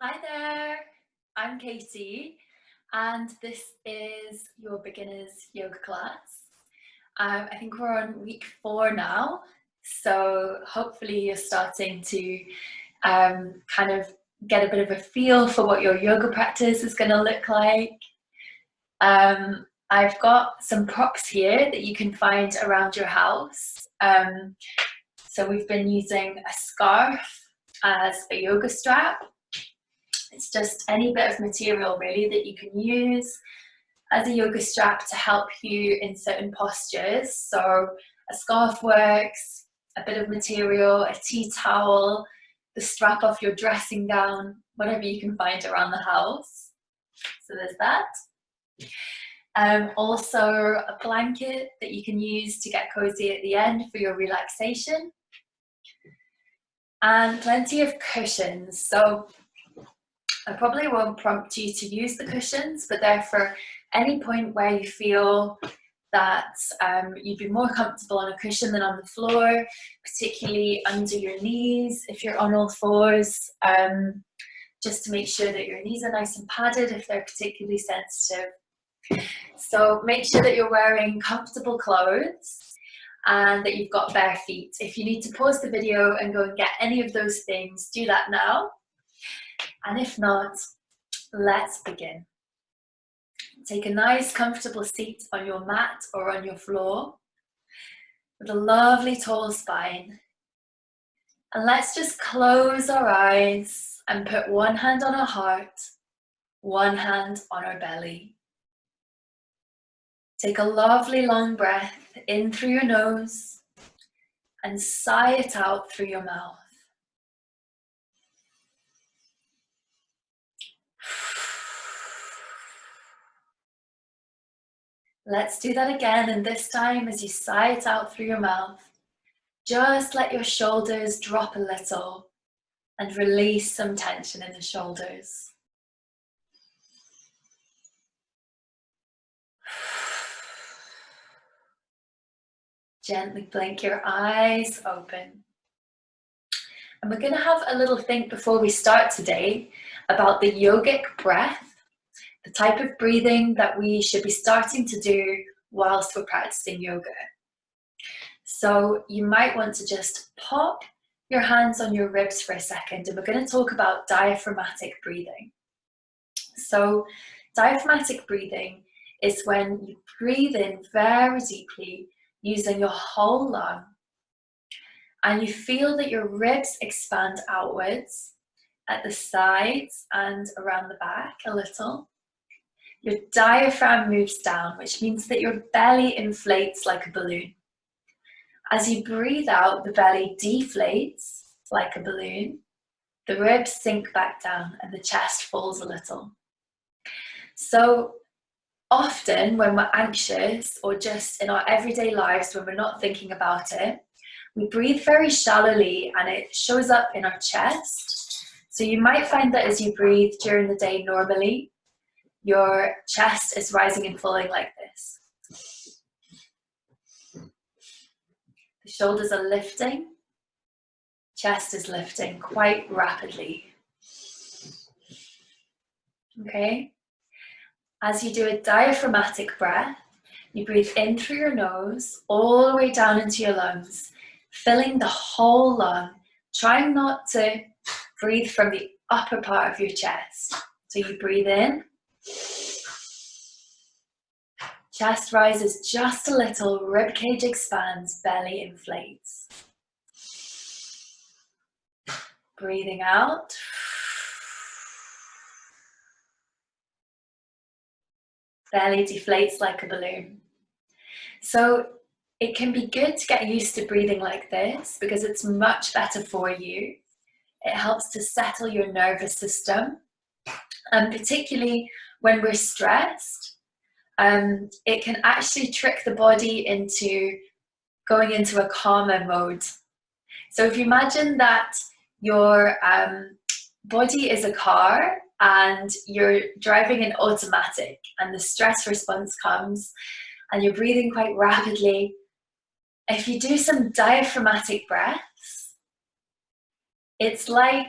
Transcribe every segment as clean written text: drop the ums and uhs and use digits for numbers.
Hi there, I'm Katie, and this is your beginners yoga class. I think we're on week 4 now, so hopefully you're starting to kind of get a bit of a feel for what your yoga practice is going to look like. I've got some props here that you can find around your house. So we've been using a scarf as a yoga strap. It's just any bit of material really that you can use as a yoga strap to help you in certain postures. So a scarf works, a bit of material, a tea towel, the strap off your dressing gown, whatever you can find around the house. So there's that. Also a blanket that you can use to get cozy at the end for your relaxation. And plenty of cushions. So I probably won't prompt you to use the cushions, but they're for any point where you feel that you'd be more comfortable on a cushion than on the floor, particularly under your knees if you're on all fours, just to make sure that your knees are nice and padded if they're particularly sensitive. So make sure that you're wearing comfortable clothes and that you've got bare feet. If you need to pause the video and go and get any of those things, do that now. And if not, let's begin. Take a nice comfortable seat on your mat or on your floor with a lovely tall spine. And let's just close our eyes and put one hand on our heart, one hand on our belly. Take a lovely long breath in through your nose and sigh it out through your mouth. Let's do that again, and this time as you sigh it out through your mouth, just let your shoulders drop a little and release some tension in the shoulders. Gently blink your eyes open. And we're going to have a little think before we start today about the yogic breath, the type of breathing that we should be starting to do whilst we're practicing yoga. So you might want to just pop your hands on your ribs for a second, and we're going to talk about diaphragmatic breathing. So diaphragmatic breathing is when you breathe in very deeply using your whole lung, and you feel that your ribs expand outwards at the sides and around the back a little. Your diaphragm moves down, which means that your belly inflates like a balloon. As you breathe out, the belly deflates like a balloon, the ribs sink back down, and the chest falls a little. So often when we're anxious, or just in our everyday lives when we're not thinking about it, we breathe very shallowly and it shows up in our chest. So you might find that as you breathe during the day normally, your chest is rising and falling like this. The shoulders are lifting, chest is lifting quite rapidly. Okay? As you do a diaphragmatic breath, you breathe in through your nose, all the way down into your lungs, filling the whole lung, trying not to breathe from the upper part of your chest. So you breathe in, chest rises just a little, ribcage expands, belly inflates. Breathing out. Belly deflates like a balloon. So it can be good to get used to breathing like this because it's much better for you. It helps to settle your nervous system, and particularly when we're stressed, it can actually trick the body into going into a calmer mode. So if you imagine that your body is a car and you're driving in automatic and the stress response comes and you're breathing quite rapidly, if you do some diaphragmatic breaths, it's like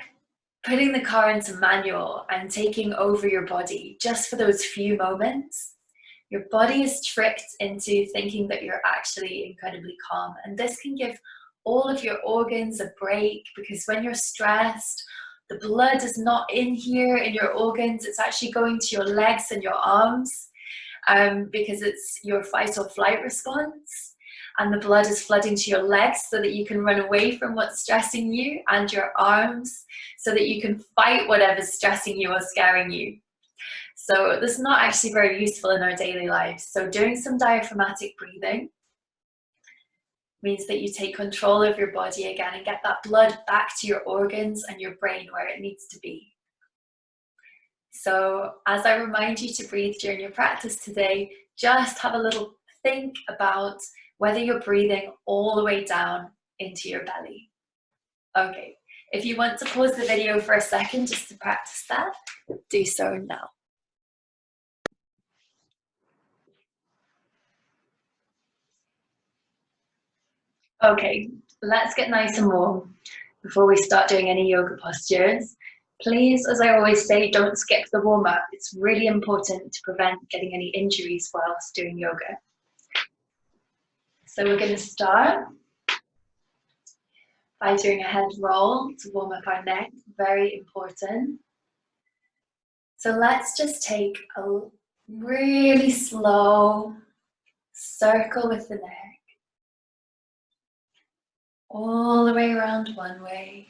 putting the car into manual and taking over your body just for those few moments, your body is tricked into thinking that you're actually incredibly calm. And this can give all of your organs a break, because when you're stressed, the blood is not in here in your organs, it's actually going to your legs and your arms, because it's your fight or flight response. And the blood is flooding to your legs so that you can run away from what's stressing you, and your arms so that you can fight whatever's stressing you or scaring you. So this is not actually very useful in our daily lives. So doing some diaphragmatic breathing means that you take control of your body again and get that blood back to your organs and your brain where it needs to be. So as I remind you to breathe during your practice today, just have a little think about whether you're breathing all the way down into your belly. Okay, if you want to pause the video for a second just to practice that, do so now. Okay, let's get nice and warm before we start doing any yoga postures. Please, as I always say, don't skip the warm-up. It's really important to prevent getting any injuries whilst doing yoga. So we're going to start by doing a head roll to warm up our neck, very important. So let's just take a really slow circle with the neck, all the way around one way.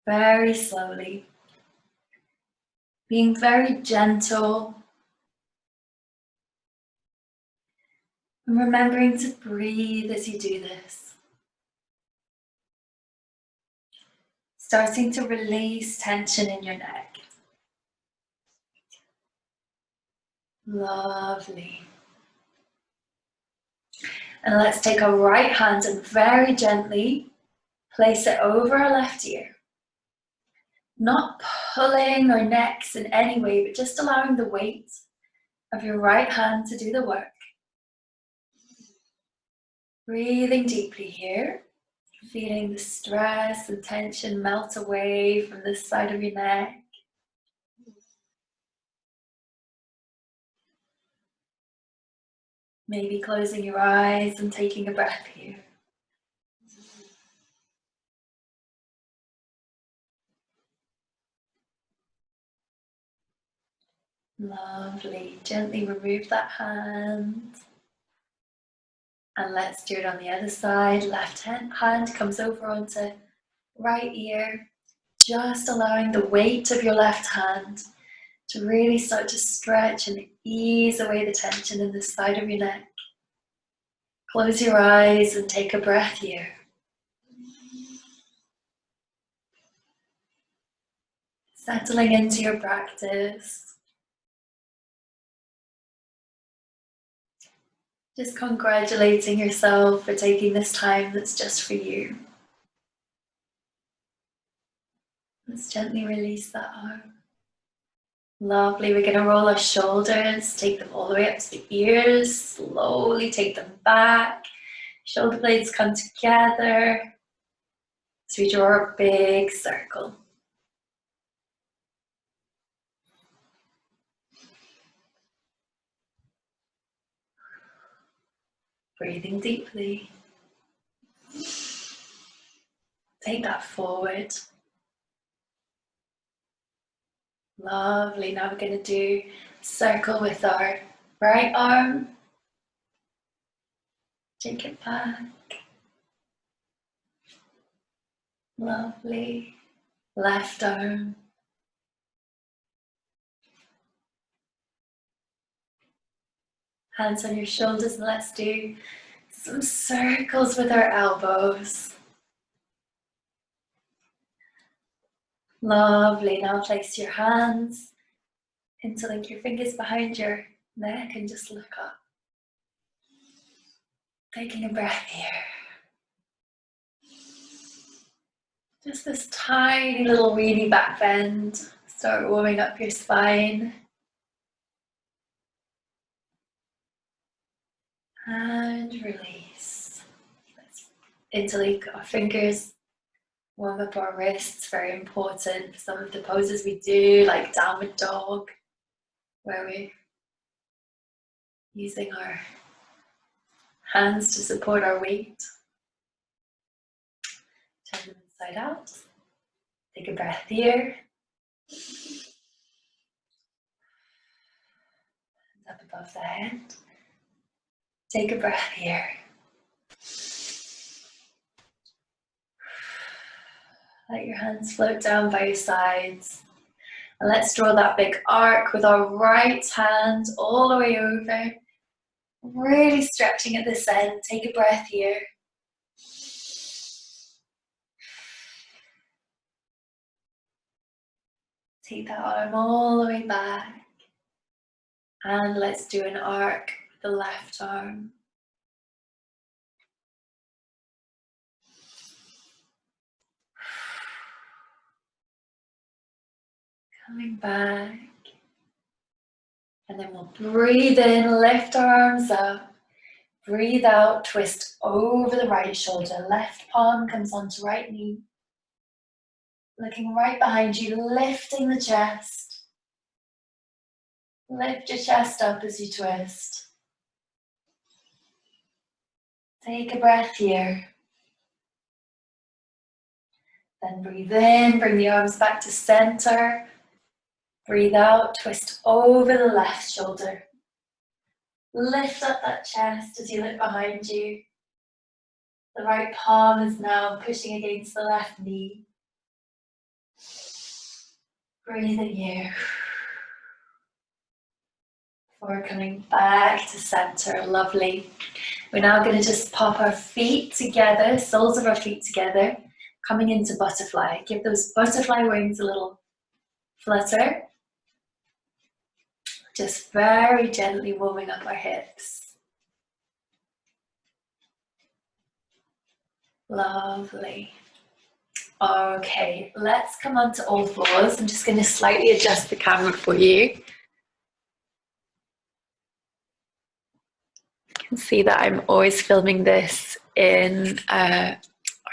Very slowly, being very gentle, and remembering to breathe as you do this. Starting to release tension in your neck. Lovely. And let's take our right hand and very gently place it over our left ear. Not pulling our necks in any way, but just allowing the weight of your right hand to do the work. Breathing deeply here, feeling the stress and tension melt away from this side of your neck. Maybe closing your eyes and taking a breath here. Lovely. Gently remove that hand. And let's do it on the other side. Left hand comes over onto right ear. Just allowing the weight of your left hand to really start to stretch and ease away the tension in the side of your neck. Close your eyes and take a breath here. Settling into your practice. Just congratulating yourself for taking this time that's just for you. Let's gently release that arm. Lovely. We're going to roll our shoulders, take them all the way up to the ears, slowly take them back. Shoulder blades come together. So we draw a big circle. Breathing deeply. Take that forward. Lovely. Now we're going to do a circle with our right arm. Take it back. Lovely. Left arm. Hands on your shoulders, and let's do some circles with our elbows. Lovely. Now place your hands, interlink your fingers behind your neck and just look up. Taking a breath here. Just this tiny little weedy back bend. Start warming up your spine. And release. Let's interlake our fingers, warm up our wrists, very important for some of the poses we do, like downward dog, where we're using our hands to support our weight. Turn them inside out. Take a breath here. Up above the head. Take a breath here. Let your hands float down by your sides. And let's draw that big arc with our right hand all the way over. Really stretching at this end. Take a breath here. Take that arm all the way back. And let's do an arc with the left arm. Coming back. And then we'll breathe in, lift our arms up. Breathe out, twist over the right shoulder. Left palm comes onto right knee. Looking right behind you, lifting the chest. Lift your chest up as you twist. Take a breath here. Then breathe in, bring the arms back to center. Breathe out, twist over the left shoulder. Lift up that chest as you look behind you. The right palm is now pushing against the left knee. Breathing here. Before coming back to center, lovely. We're now going to just pop our feet together, soles of our feet together, coming into butterfly. Give those butterfly wings a little flutter. Just very gently warming up our hips. Lovely. Okay, let's come on to all fours. I'm just going to slightly adjust the camera for you. You can see that I'm always filming this in our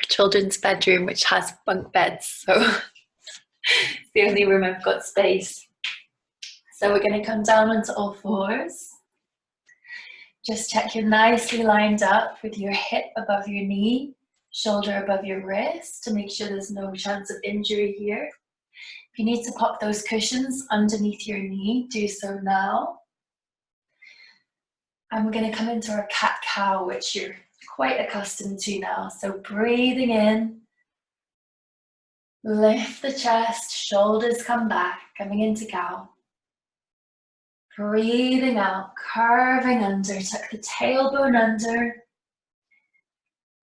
children's bedroom, which has bunk beds, so it's the only room I've got space. So we're going to come down onto all fours. Just check you're nicely lined up with your hip above your knee, shoulder above your wrist to make sure there's no chance of injury here. If you need to pop those cushions underneath your knee, do so now. And we're going to come into our cat-cow, which you're quite accustomed to now. So breathing in, lift the chest, shoulders come back, coming into cow. Breathing out, curving under, tuck the tailbone under.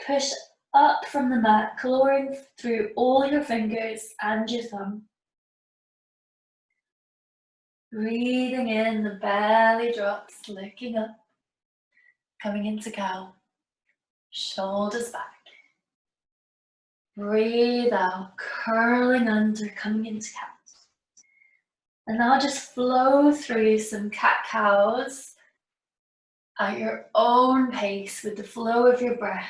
Push up from the mat, clawing through all your fingers and your thumb. Breathing in, the belly drops, looking up. Coming into cow, shoulders back. Breathe out, curling under, coming into cat. And now just flow through some cat-cows at your own pace with the flow of your breath.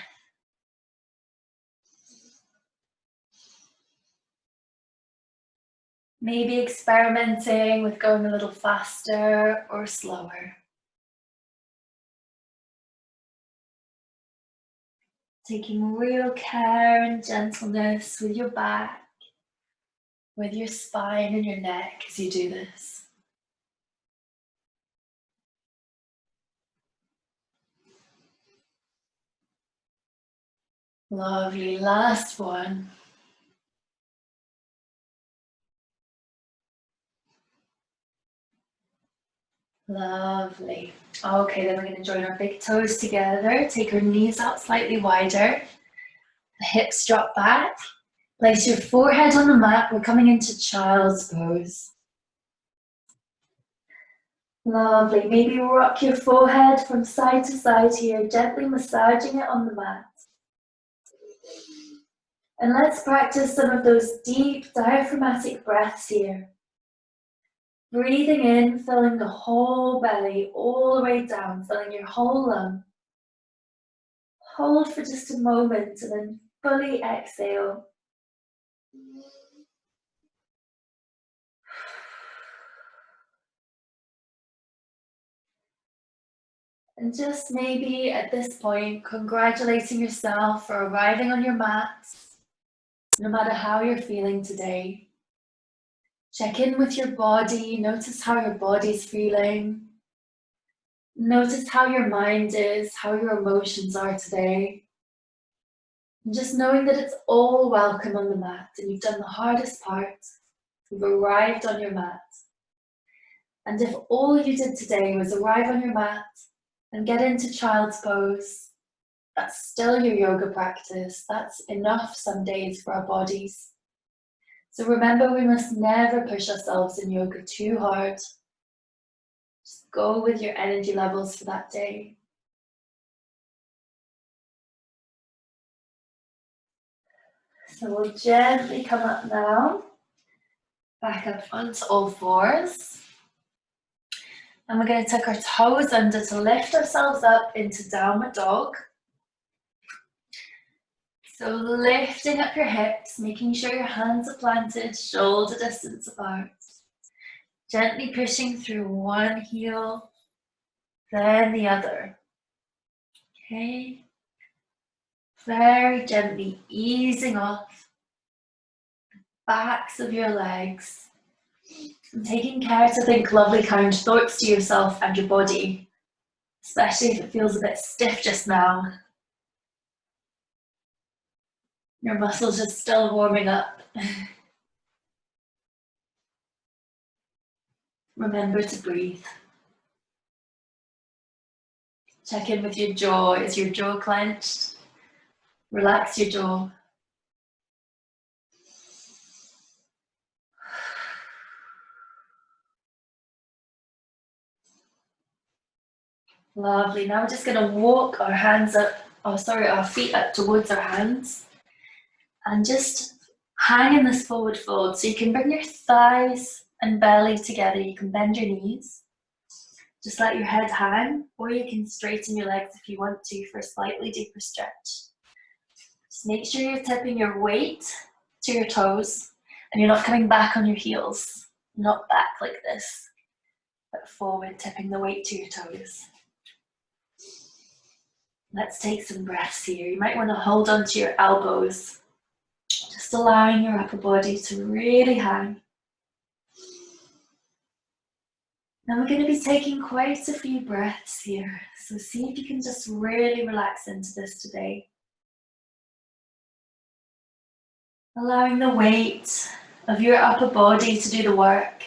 Maybe experimenting with going a little faster or slower. Taking real care and gentleness with your back, with your spine and your neck as you do this. Lovely, last one. Lovely. Okay, then we're going to join our big toes together. Take our knees out slightly wider. The hips drop back. Place your forehead on the mat. We're coming into child's pose. Lovely. Maybe rock your forehead from side to side here, gently massaging it on the mat. And let's practice some of those deep diaphragmatic breaths here. Breathing in, filling the whole belly all the way down, filling your whole lung. Hold for just a moment and then fully exhale. And just maybe at this point, congratulating yourself for arriving on your mat, no matter how you're feeling today. Check in with your body, notice how your body's feeling. Notice how your mind is, how your emotions are today. And just knowing that it's all welcome on the mat and you've done the hardest part. You've arrived on your mat. And if all you did today was arrive on your mat and get into child's pose, that's still your yoga practice. That's enough some days for our bodies. So remember, we must never push ourselves in yoga too hard. Just go with your energy levels for that day. So we'll gently come up now, back up onto all fours. And we're going to tuck our toes under to lift ourselves up into downward dog. So lifting up your hips, making sure your hands are planted, shoulder distance apart. Gently pushing through one heel, then the other. Okay. Very gently easing off the backs of your legs. And taking care to think lovely, kind thoughts to yourself and your body, especially if it feels a bit stiff just now. Your muscles are still warming up. Remember to breathe. Check in with your jaw. Is your jaw clenched? Relax your jaw. Lovely. Now we're just going to walk our our feet up towards our hands and just hang in this forward fold. So you can bring your thighs and belly together. You can bend your knees. Just let your head hang, or you can straighten your legs if you want to for a slightly deeper stretch. Just make sure you're tipping your weight to your toes and you're not coming back on your heels. Not back like this, but forward, tipping the weight to your toes. Let's take some breaths here. You might want to hold onto your elbows, just allowing your upper body to really hang. Now we're going to be taking quite a few breaths here, so see if you can just really relax into this today. Allowing the weight of your upper body to do the work.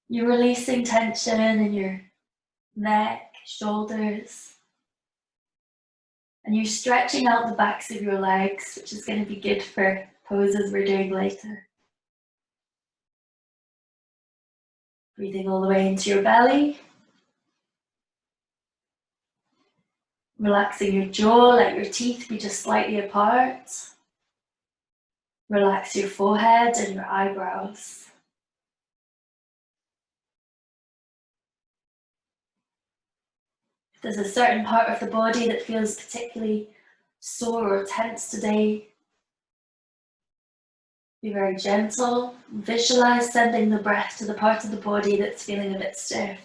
You're releasing tension in your neck, shoulders, and you're stretching out the backs of your legs, which is going to be good for poses we're doing later. Breathing all the way into your belly. Relaxing your jaw, let your teeth be just slightly apart. Relax your forehead and your eyebrows. If there's a certain part of the body that feels particularly sore or tense today, be very gentle. Visualize sending the breath to the part of the body that's feeling a bit stiff.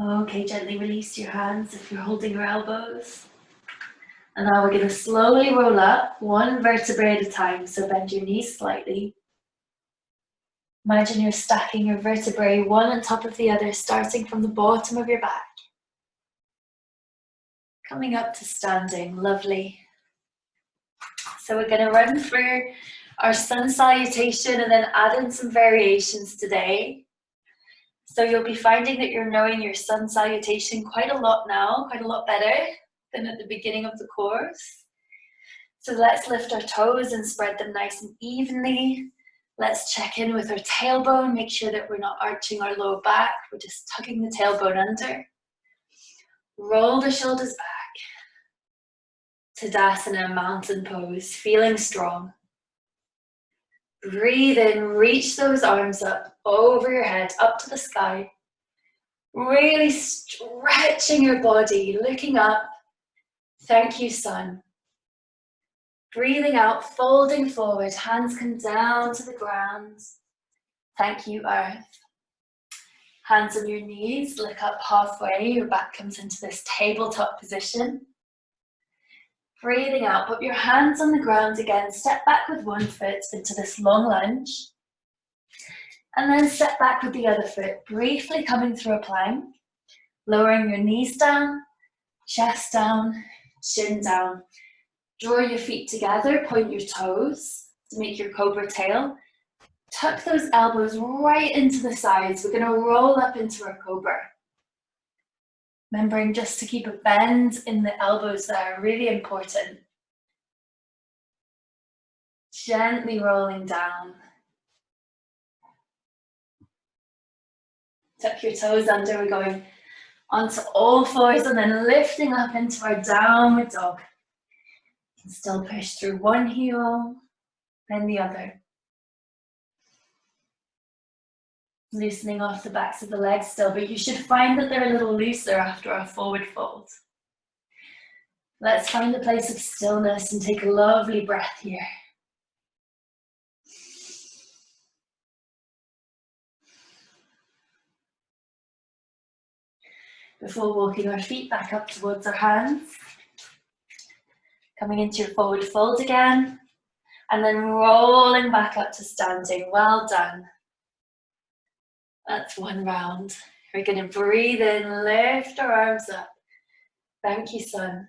Okay, gently release your hands if you're holding your elbows. And now we're going to slowly roll up, one vertebrae at a time, so bend your knees slightly. Imagine you're stacking your vertebrae one on top of the other, starting from the bottom of your back. Coming up to standing, lovely. So we're going to run through our sun salutation and then add in some variations today. So you'll be finding that you're knowing your sun salutation quite a lot now, quite a lot better than at the beginning of the course. So let's lift our toes and spread them nice and evenly. Let's check in with our tailbone, make sure that we're not arching our low back, we're just tucking the tailbone under. Roll the shoulders back. Tadasana, mountain pose, feeling strong. Breathe in, reach those arms up over your head, up to the sky. Really stretching your body, looking up. Thank you, sun. Breathing out, folding forward, hands come down to the ground. Thank you, earth. Hands on your knees, look up halfway, your back comes into this tabletop position. Breathing out, put your hands on the ground again, step back with one foot into this long lunge. And then step back with the other foot, briefly coming through a plank, lowering your knees down, chest down, chin down. Draw your feet together, point your toes to make your cobra tail. Tuck those elbows right into the sides. We're going to roll up into our cobra. Remembering just to keep a bend in the elbows there, really important. Gently rolling down. Tuck your toes under, we're going onto all fours and then lifting up into our downward dog. You can still push through one heel, then the other. Loosening off the backs of the legs still, but you should find that they're a little looser after our forward fold. Let's find a place of stillness and take a lovely breath here. Before walking our feet back up towards our hands. Coming into your forward fold again, and then rolling back up to standing. Well done. That's one round. We're going to breathe in, lift our arms up. Thank you, sun.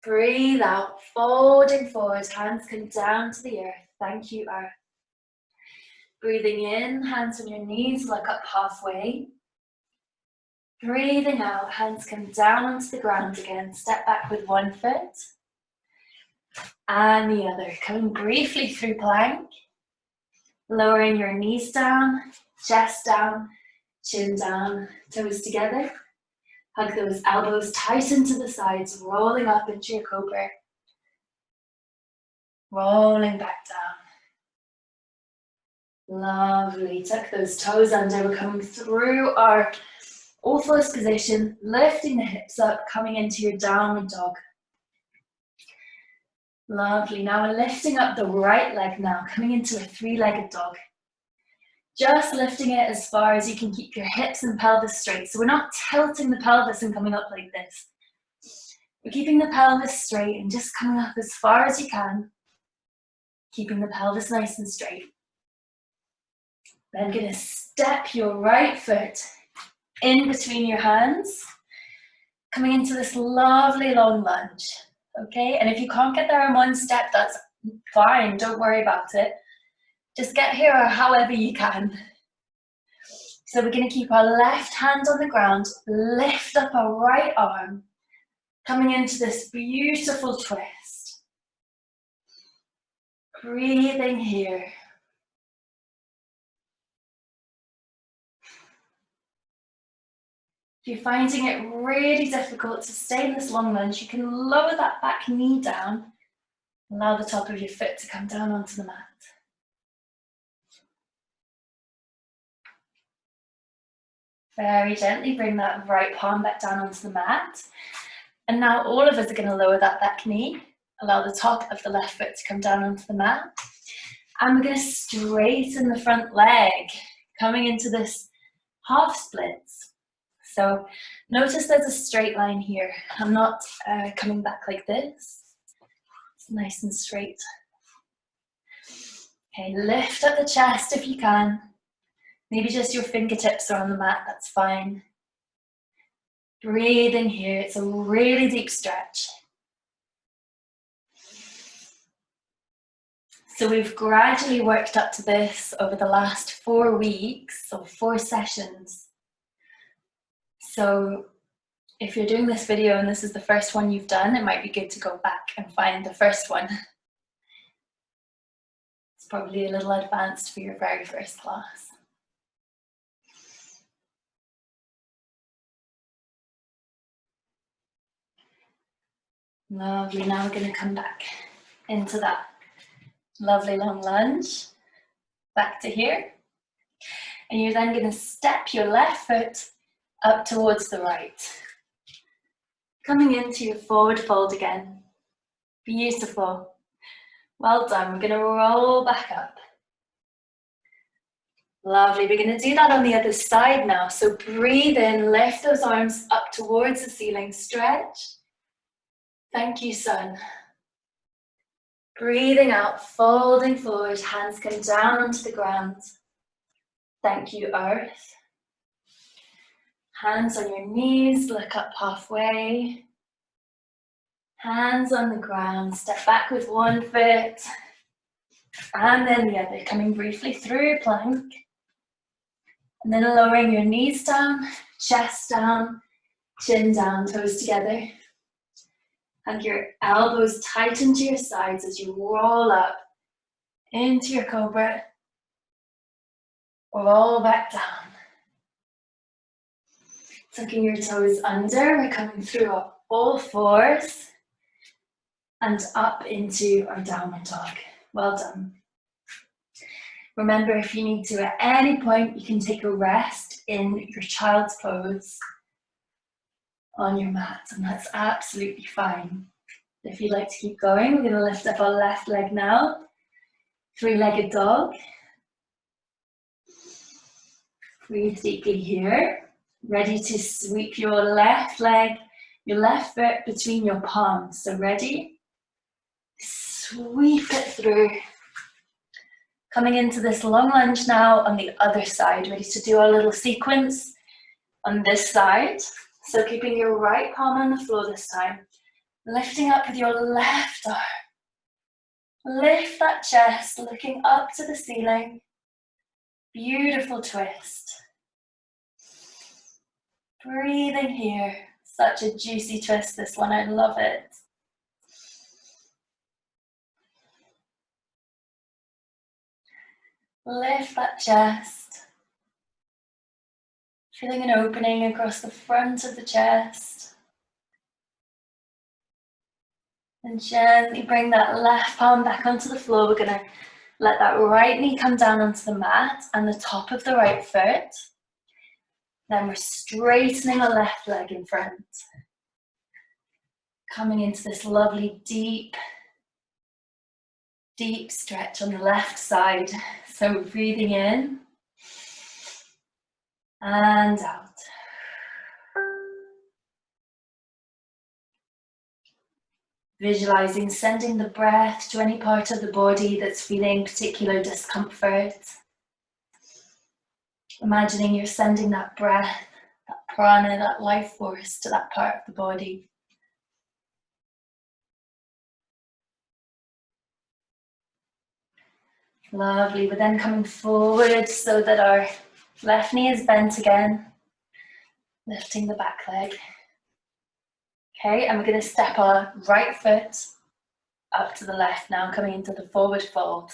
Breathe out, folding forward, hands come down to the earth. Thank you, earth. Breathing in, hands on your knees, look up halfway. Breathing out, hands come down onto the ground again. Step back with one foot and the other. Coming briefly through plank. Lowering your knees down, chest down, chin down, toes together. Hug those elbows tight into the sides, rolling up into your cobra. Rolling back down. Lovely. Tuck those toes under. We're coming through our all fours position, lifting the hips up, coming into your downward dog. Lovely. Now we're lifting up the right leg now, coming into a three-legged dog. Just lifting it as far as you can keep your hips and pelvis straight. So we're not tilting the pelvis and coming up like this. We're keeping the pelvis straight and just coming up as far as you can, keeping the pelvis nice and straight. Then going to step your right foot in between your hands, coming into this lovely long lunge, okay? And if you can't get there in one step, that's fine, don't worry about it. Just get here however you can. So we're going to keep our left hand on the ground, lift up our right arm, coming into this beautiful twist. Breathing here. If you're finding it really difficult to stay in this long lunge, you can lower that back knee down, allow the top of your foot to come down onto the mat. Very gently bring that right palm back down onto the mat. And now all of us are going to lower that back knee, allow the top of the left foot to come down onto the mat. And we're going to straighten the front leg, coming into this half splits. So notice there's a straight line here. I'm not coming back like this. It's nice and straight. Okay, lift up the chest if you can. Maybe just your fingertips are on the mat, that's fine. Breathing here, it's a really deep stretch. So we've gradually worked up to this over the last 4 weeks, so 4 sessions. So if you're doing this video and this is the first one you've done, it might be good to go back and find the first one. It's probably a little advanced for your very first class. Lovely, now we're going to come back into that Lovely long lunge. Back to here. And you're then going to step your left foot up towards the right. Coming into your forward fold again. Beautiful. Well done. We're going to roll back up. Lovely. We're going to do that on the other side now. So breathe in, lift those arms up towards the ceiling, stretch. Thank you, sun. Breathing out, folding forward, hands come down onto the ground. Thank you, earth. Hands on your knees, look up halfway. Hands on the ground, step back with one foot. And then the other, coming briefly through plank. And then lowering your knees down, chest down, chin down, toes together. And your elbows tighten to your sides as you roll up into your cobra. Roll back down. Tucking your toes under, we're coming through all fours and up into our downward dog. Well done. Remember, if you need to at any point, you can take a rest in your child's pose on your mat, and that's absolutely fine. If you'd like to keep going, we're going to lift up our left leg now. Three-legged dog. Breathe deeply here. Ready to sweep your left leg, your left foot between your palms. So ready? Sweep it through. Coming into this long lunge now on the other side. Ready to do our little sequence on this side. So keeping your right palm on the floor this time. Lifting up with your left arm. Lift that chest, looking up to the ceiling. Beautiful twist. Breathing here. Such a juicy twist, this one. I love it. Lift that chest. Feeling an opening across the front of the chest. And gently bring that left palm back onto the floor. We're going to let that right knee come down onto the mat and the top of the right foot. Then we're straightening our left leg in front. Coming into this lovely deep stretch on the left side. So we're breathing in and out. Visualizing sending the breath to any part of the body that's feeling particular discomfort. Imagining you're sending that breath, that prana, that life force to that part of the body. Lovely. We're then coming forward so that our left knee is bent again. Lifting the back leg. Okay, and we're going to step our right foot up to the left now, coming into the forward fold.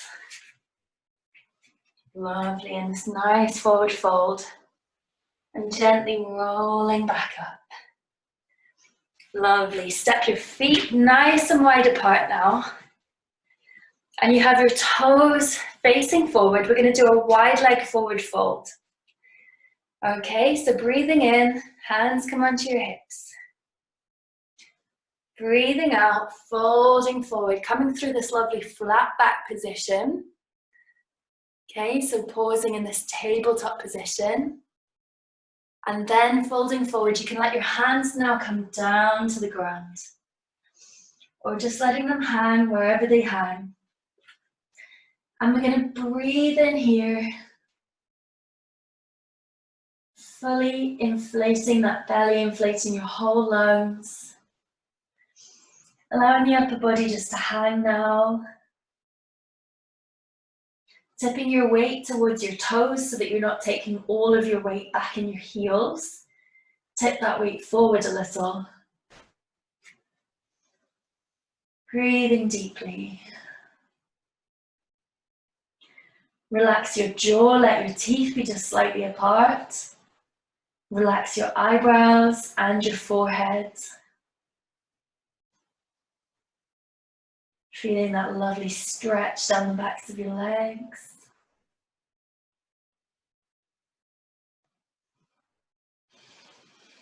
Lovely, and this nice forward fold. And gently rolling back up. Lovely. Step your feet nice and wide apart now. And you have your toes facing forward. We're going to do a wide leg forward fold. Okay, so breathing in, hands come onto your hips. Breathing out, folding forward, coming through this lovely flat back position. Okay, so pausing in this tabletop position. And then folding forward, you can let your hands now come down to the ground. Or just letting them hang wherever they hang. And we're going to breathe in here. Fully inflating that belly, inflating your whole lungs. Allowing the upper body just to hang now. Tipping your weight towards your toes so that you're not taking all of your weight back in your heels. Tip that weight forward a little. Breathing deeply. Relax your jaw, let your teeth be just slightly apart. Relax your eyebrows and your forehead. Feeling that lovely stretch down the backs of your legs.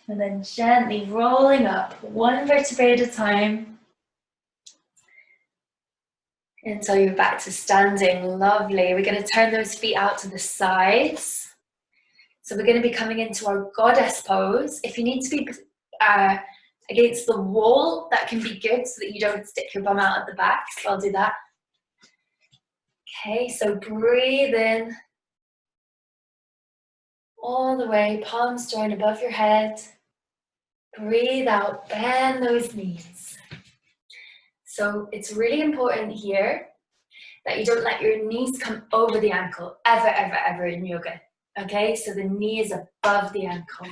And then gently rolling up one vertebrae at a time until you're back to standing. Lovely. We're going to turn those feet out to the sides. So we're going to be coming into our goddess pose. If you need to be against the wall, that can be good so that you don't stick your bum out at the back. So I'll do that. Okay, so breathe in all the way, palms join above your head. Breathe out, bend those knees. So it's really important here that you don't let your knees come over the ankle, ever, ever, ever in yoga. Okay, so the knee is above the ankle.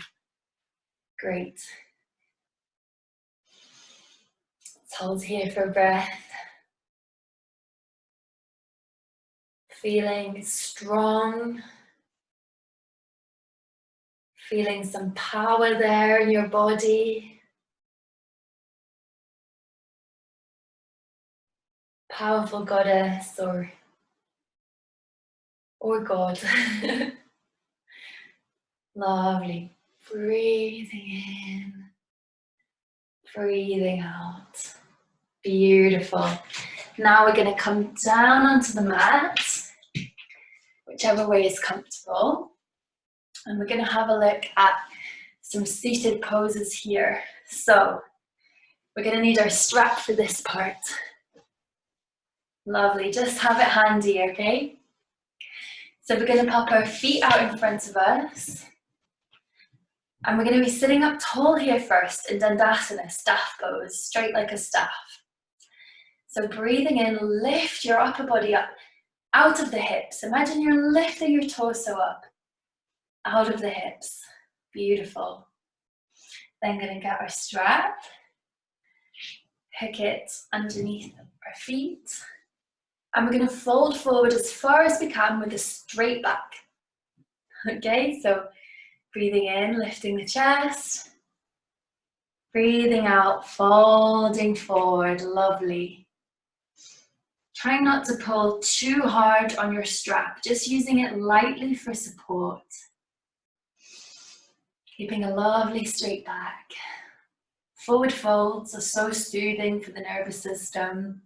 Great. Let's hold here for a breath. Feeling strong. Feeling some power there in your body. Powerful goddess or God. Lovely. Breathing in, breathing out. Beautiful. Now we're going to come down onto the mat, whichever way is comfortable. And we're going to have a look at some seated poses here. So we're going to need our strap for this part. Lovely. Just have it handy, okay? So we're going to pop our feet out in front of us. And we're going to be sitting up tall here first in Dandasana, staff pose, straight like a staff. So breathing in, lift your upper body up, out of the hips. Imagine you're lifting your torso up, out of the hips. Beautiful. Then going to get our strap, hook it underneath our feet. And we're going to fold forward as far as we can with a straight back. Okay, so breathing in, lifting the chest. Breathing out, folding forward, lovely. Trying not to pull too hard on your strap, just using it lightly for support. Keeping a lovely straight back. Forward folds are so soothing for the nervous system.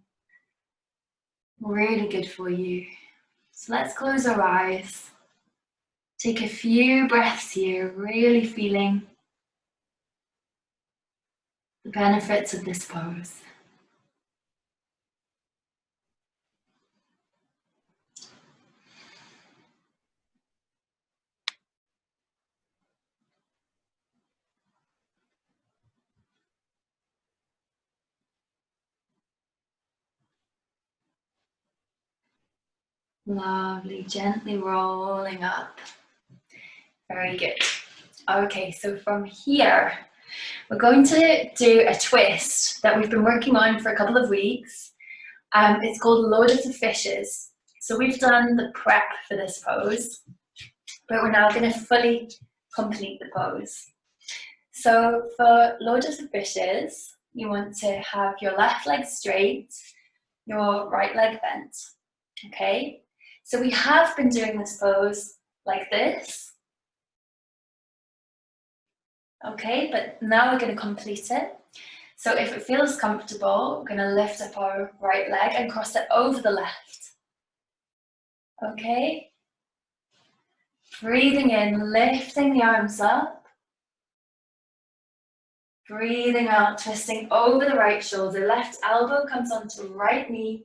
Really good for you. So let's close our eyes. Take a few breaths here, really feeling the benefits of this pose. Lovely, gently rolling up. Very good. Okay, so from here, we're going to do a twist that we've been working on for a couple of weeks. It's called Lord of the Fishes. So we've done the prep for this pose, but we're now going to fully complete the pose. So for Lord of the Fishes, you want to have your left leg straight, your right leg bent. Okay? So we have been doing this pose like this. Okay, but now we're going to complete it. So if it feels comfortable, we're going to lift up our right leg and cross it over the left. Okay? Breathing in, lifting the arms up. Breathing out, twisting over the right shoulder. Left elbow comes onto right knee.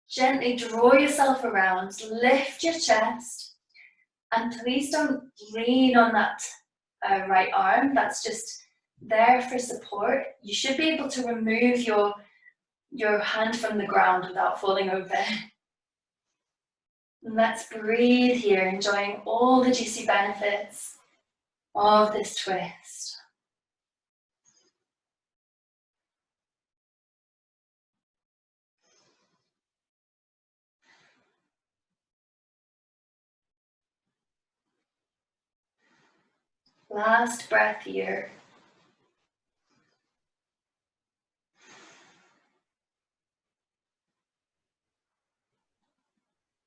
Gently draw yourself around, lift your chest. And please don't lean on that right arm. That's just there for support. You should be able to remove your hand from the ground without falling over. And let's breathe here, enjoying all the juicy benefits of this twist. Last breath here.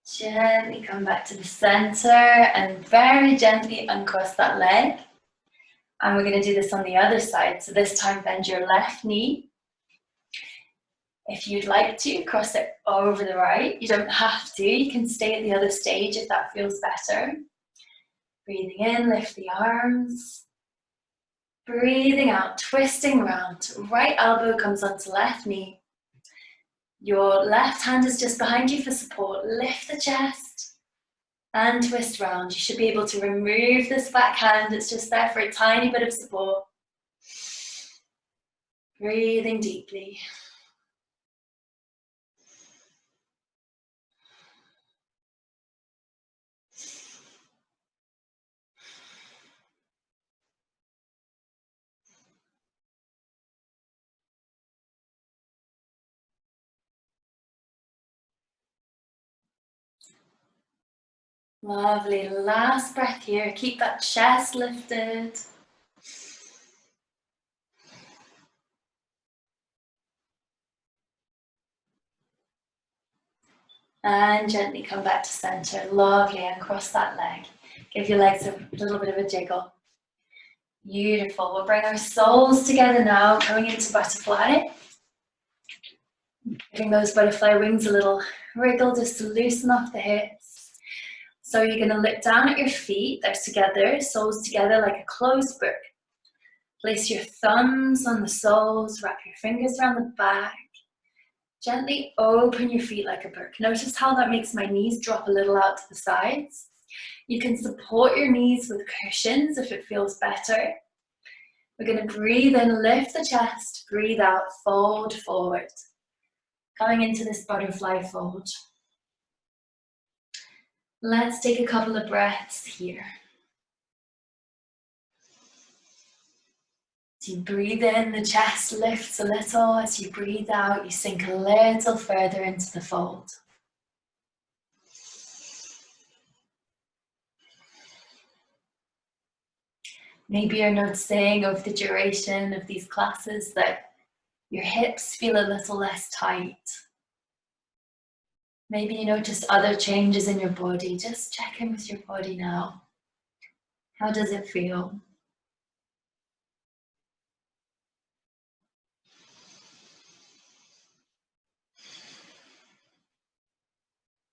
Gently come back to the center and very gently uncross that leg. And we're going to do this on the other side. So this time bend your left knee. If you'd like to, cross it over the right. You don't have to. You can stay at the other stage if that feels better. Breathing in, lift the arms. Breathing out, twisting around. Right elbow comes onto left knee. Your left hand is just behind you for support. Lift the chest and twist round. You should be able to remove this back hand. It's just there for a tiny bit of support. Breathing deeply. Lovely. Last breath here. Keep that chest lifted. And gently come back to center. Lovely. And cross that leg. Give your legs a little bit of a jiggle. Beautiful. We'll bring our soles together now, going into butterfly. Giving those butterfly wings a little wriggle just to loosen off the hips. So you're going to look down at your feet. They're together, soles together like a closed book. Place your thumbs on the soles, wrap your fingers around the back. Gently open your feet like a book. Notice how that makes my knees drop a little out to the sides. You can support your knees with cushions if it feels better. We're going to breathe in, lift the chest, breathe out, fold forward. Coming into this butterfly fold. Let's take a couple of breaths here. As you breathe in, the chest lifts a little. As you breathe out, you sink a little further into the fold. Maybe you're noticing over the duration of these classes that your hips feel a little less tight. Maybe you notice other changes in your body. Just check in with your body now. How does it feel?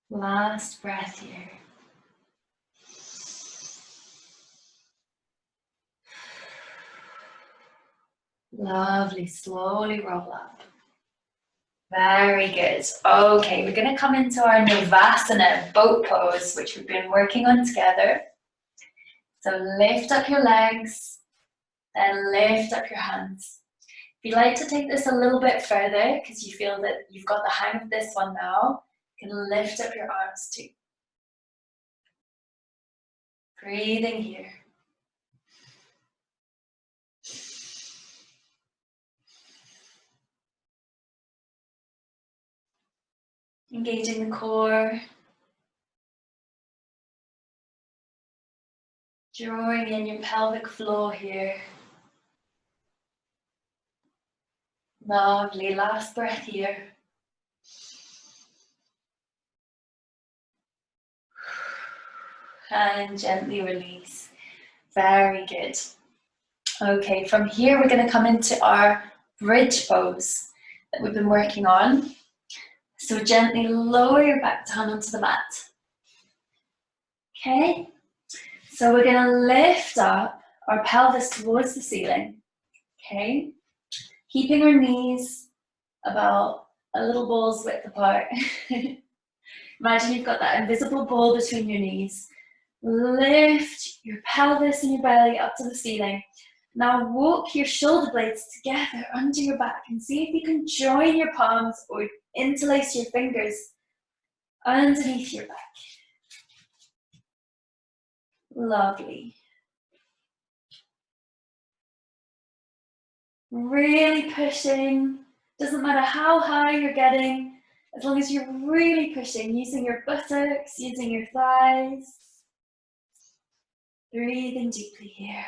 Last breath here. Lovely, slowly roll up. Very good. Okay, we're going to come into our Navasana boat pose, which we've been working on together. So lift up your legs and lift up your hands. If you'd like to take this a little bit further, because you feel that you've got the hang of this one now, you can lift up your arms too. Breathing here. Engaging the core. Drawing in your pelvic floor here. Lovely. Last breath here. And gently release. Very good. Okay, from here we're going to come into our bridge pose that we've been working on. So gently lower your back down onto the mat. Okay, so we're going to lift up our pelvis towards the ceiling. Okay, keeping our knees about a little ball's width apart. Imagine you've got that invisible ball between your knees. Lift your pelvis and your belly up to the ceiling. Now walk your shoulder blades together under your back and see if you can join your palms or interlace your fingers underneath your back. Lovely. Really pushing. Doesn't matter how high you're getting, as long as you're really pushing, using your buttocks, using your thighs. Breathing deeply here.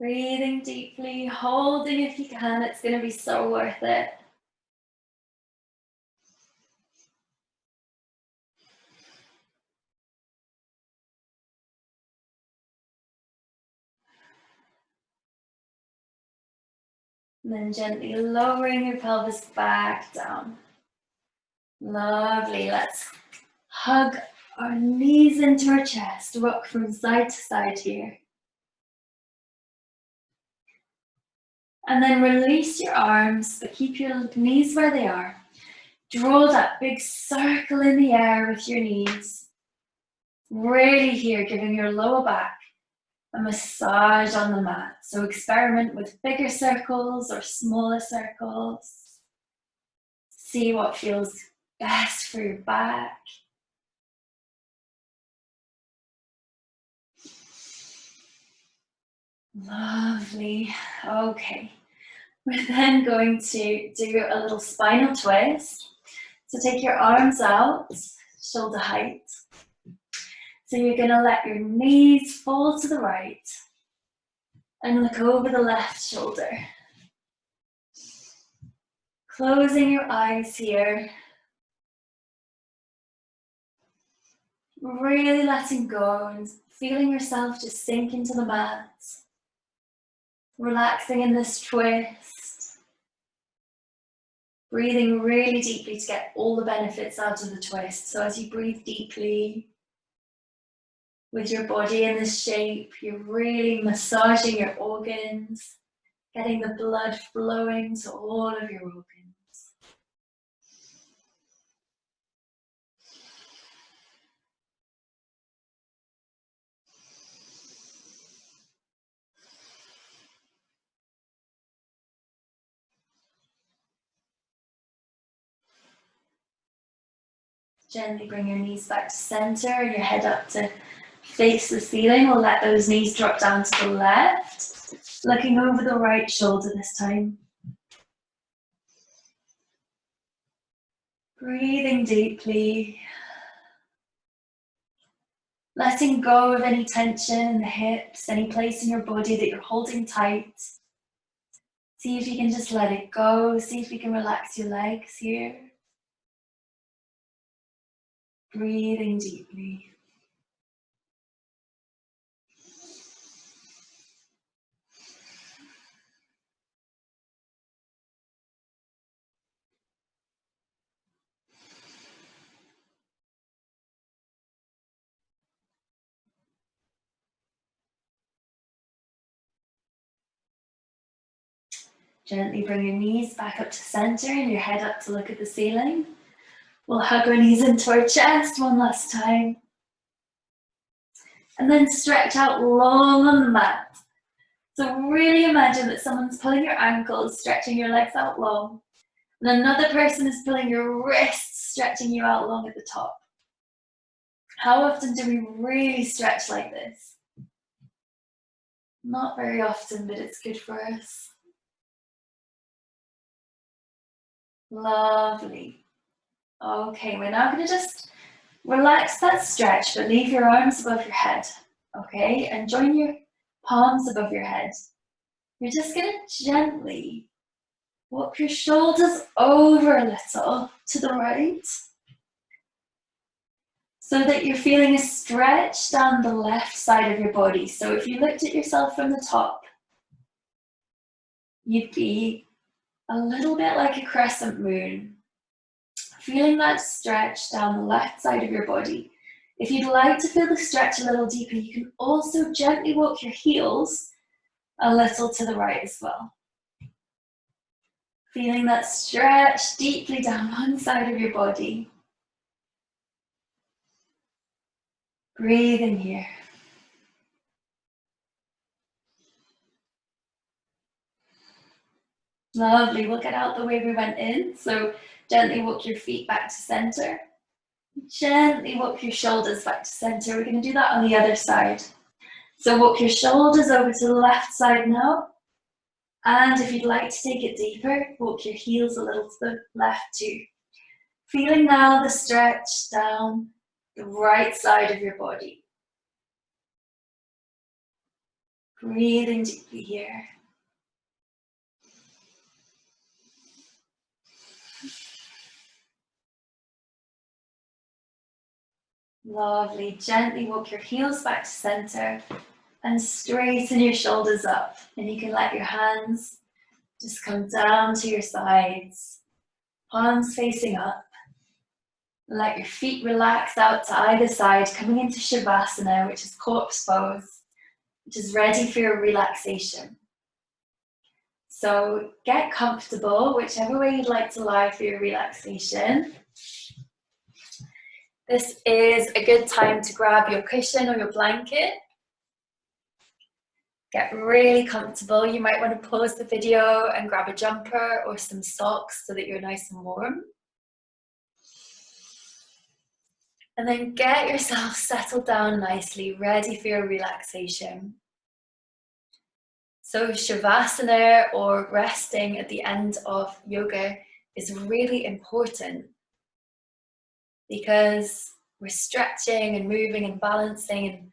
Breathing deeply, holding if you can, it's going to be so worth it. And then gently lowering your pelvis back down. Lovely. Let's hug our knees into our chest, rock from side to side here. And then release your arms, but keep your knees where they are. Draw that big circle in the air with your knees. Really here, giving your lower back a massage on the mat. So experiment with bigger circles or smaller circles. See what feels best for your back. Lovely. Okay. We're then going to do a little spinal twist. So take your arms out, shoulder height. So you're going to let your knees fall to the right and look over the left shoulder. Closing your eyes here. Really letting go and feeling yourself just sink into the mat. Relaxing in this twist. Breathing really deeply to get all the benefits out of the twist. So as you breathe deeply with your body in this shape, you're really massaging your organs, getting the blood flowing to all of your organs. Gently bring your knees back to center and your head up to face the ceiling. We'll let those knees drop down to the left, looking over the right shoulder this time. Breathing deeply. Letting go of any tension in the hips, any place in your body that you're holding tight. See if you can just let it go. See if you can relax your legs here. Breathing deeply. Gently bring your knees back up to center and your head up to look at the ceiling. We'll hug our knees into our chest one last time. And then stretch out long on the mat. So really imagine that someone's pulling your ankles, stretching your legs out long. And another person is pulling your wrists, stretching you out long at the top. How often do we really stretch like this? Not very often, but it's good for us. Lovely. Okay, we're now going to just relax that stretch, but leave your arms above your head. Okay, and join your palms above your head. You're just going to gently walk your shoulders over a little to the right so that you're feeling a stretch down the left side of your body. So if you looked at yourself from the top, you'd be a little bit like a crescent moon, feeling that stretch down the left side of your body. If you'd like to feel the stretch a little deeper, you can also gently walk your heels a little to the right as well. Feeling that stretch deeply down one side of your body. Breathing here. Lovely, we'll get out the way we went in. So gently walk your feet back to center. Gently walk your shoulders back to center. We're going to do that on the other side. So walk your shoulders over to the left side now. And if you'd like to take it deeper, walk your heels a little to the left too. Feeling now the stretch down the right side of your body. Breathing deeply here. Lovely. Gently walk your heels back to center and straighten your shoulders up. And you can let your hands just come down to your sides, palms facing up. Let your feet relax out to either side, coming into Shavasana, which is corpse pose, which is ready for your relaxation. So get comfortable, whichever way you'd like to lie for your relaxation. This is a good time to grab your cushion or your blanket. Get really comfortable. You might want to pause the video and grab a jumper or some socks so that you're nice and warm. And then get yourself settled down nicely, ready for your relaxation. So Shavasana, or resting at the end of yoga, is really important because we're stretching and moving and balancing and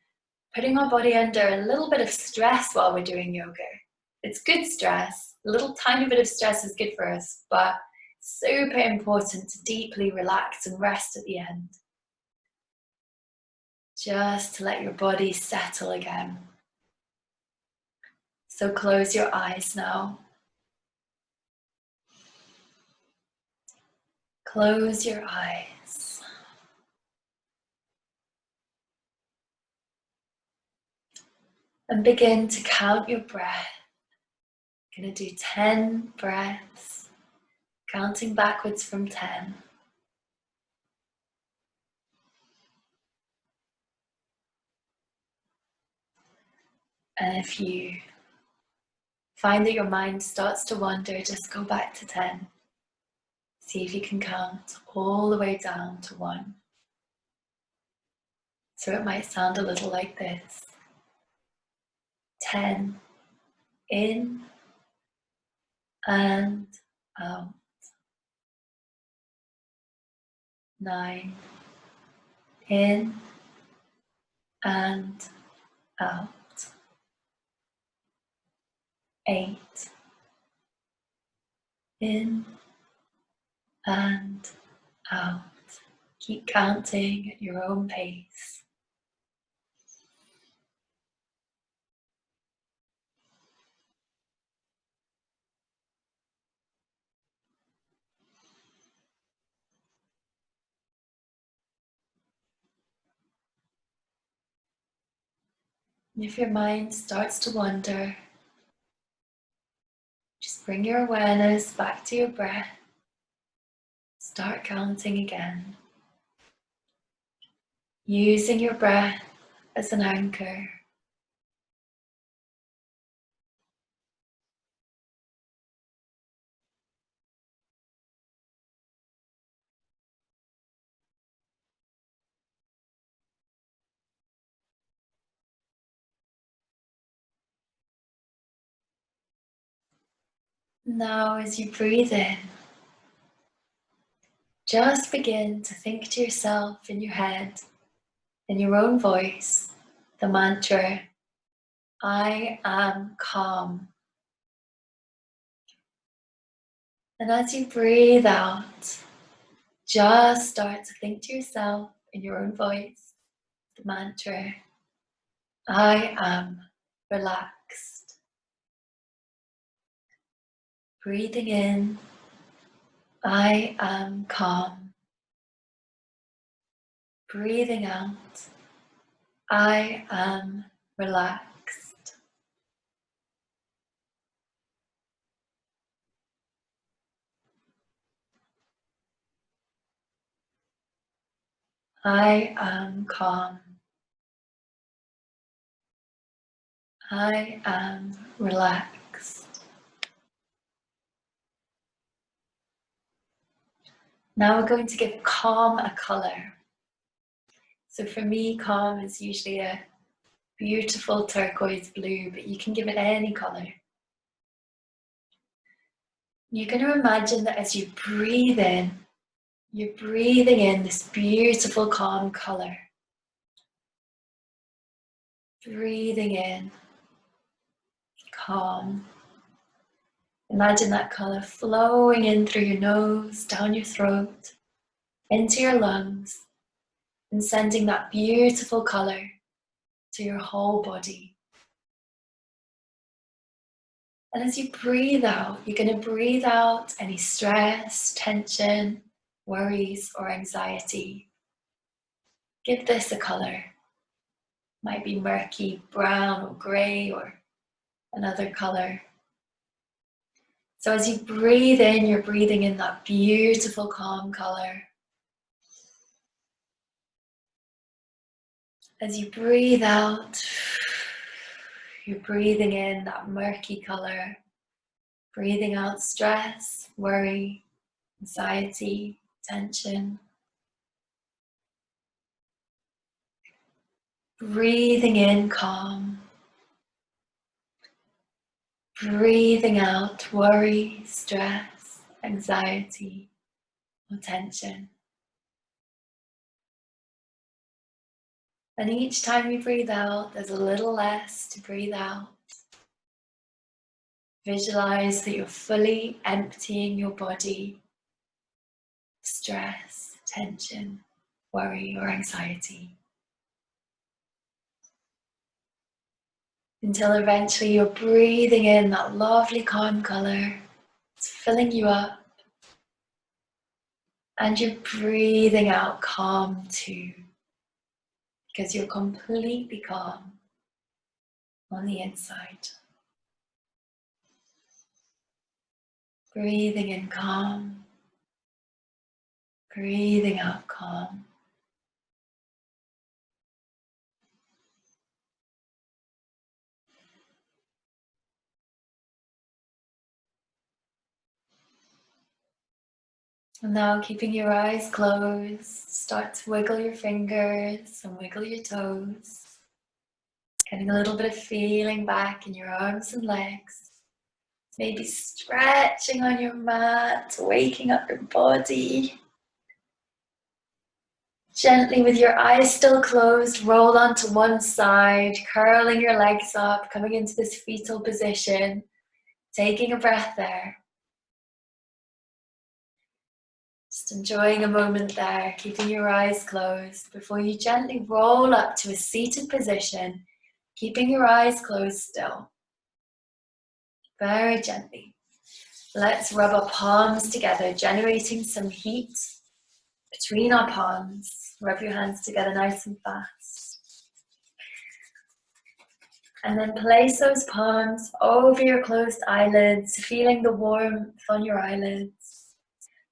putting our body under a little bit of stress while we're doing yoga. It's good stress. A little tiny bit of stress is good for us, but super important to deeply relax and rest at the end. Just to let your body settle again. So close your eyes now. Close your eyes. And begin to count your breath. Gonna do 10 breaths, counting backwards from 10. And if you find that your mind starts to wander, just go back to 10. See if you can count all the way down to 1. So it might sound a little like this. 10 in and out. 9 in and out. 8 in and out. Keep counting at your own pace. And if your mind starts to wander, just bring your awareness back to your breath. Start counting again. Using your breath as an anchor. Now as you breathe in, just begin to think to yourself in your head, in your own voice, the mantra, I am calm. And as you breathe out, just start to think to yourself in your own voice, the mantra, I am relaxed. Breathing in, I am calm. Breathing out, I am relaxed. I am calm. I am relaxed. Now we're going to give calm a color. So for me, calm is usually a beautiful turquoise blue, but you can give it any color. You're going to imagine that as you breathe in, you're breathing in this beautiful calm color. Breathing in, calm. Imagine that colour flowing in through your nose, down your throat, into your lungs, and sending that beautiful colour to your whole body. And as you breathe out, you're going to breathe out any stress, tension, worries, or anxiety. Give this a colour. Might be murky, brown, or grey, or another colour. So as you breathe in, you're breathing in that beautiful calm colour. As you breathe out, you're breathing in that murky colour, breathing out stress, worry, anxiety, tension. Breathing in calm. Breathing out worry, stress, anxiety, or tension. And each time you breathe out, there's a little less to breathe out. Visualize that you're fully emptying your body of stress, tension, worry, or anxiety. Until eventually you're breathing in that lovely calm color. It's filling you up. And you're breathing out calm too. Because you're completely calm on the inside. Breathing in calm. Breathing out calm. And now keeping your eyes closed, start to wiggle your fingers and wiggle your toes. Getting a little bit of feeling back in your arms and legs. Maybe stretching on your mat, waking up your body. Gently with your eyes still closed, roll onto one side, curling your legs up, coming into this fetal position, taking a breath there. Just enjoying a moment there, keeping your eyes closed before you gently roll up to a seated position, keeping your eyes closed still. Very gently. Let's rub our palms together, generating some heat between our palms. Rub your hands together nice and fast. And then place those palms over your closed eyelids, feeling the warmth on your eyelids.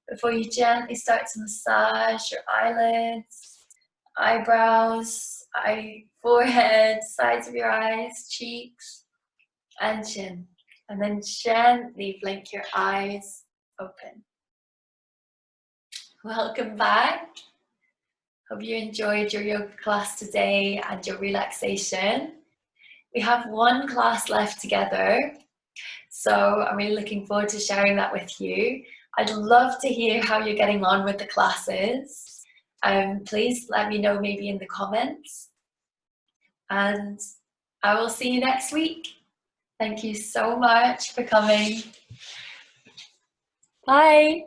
Before you gently start to massage your eyelids, eyebrows, forehead, sides of your eyes, cheeks, and chin. And then gently blink your eyes open. Welcome back. Hope you enjoyed your yoga class today and your relaxation. We have one class left together, so I'm really looking forward to sharing that with you. I'd love to hear how you're getting on with the classes. Please let me know maybe in the comments. And I will see you next week. Thank you so much for coming. Bye.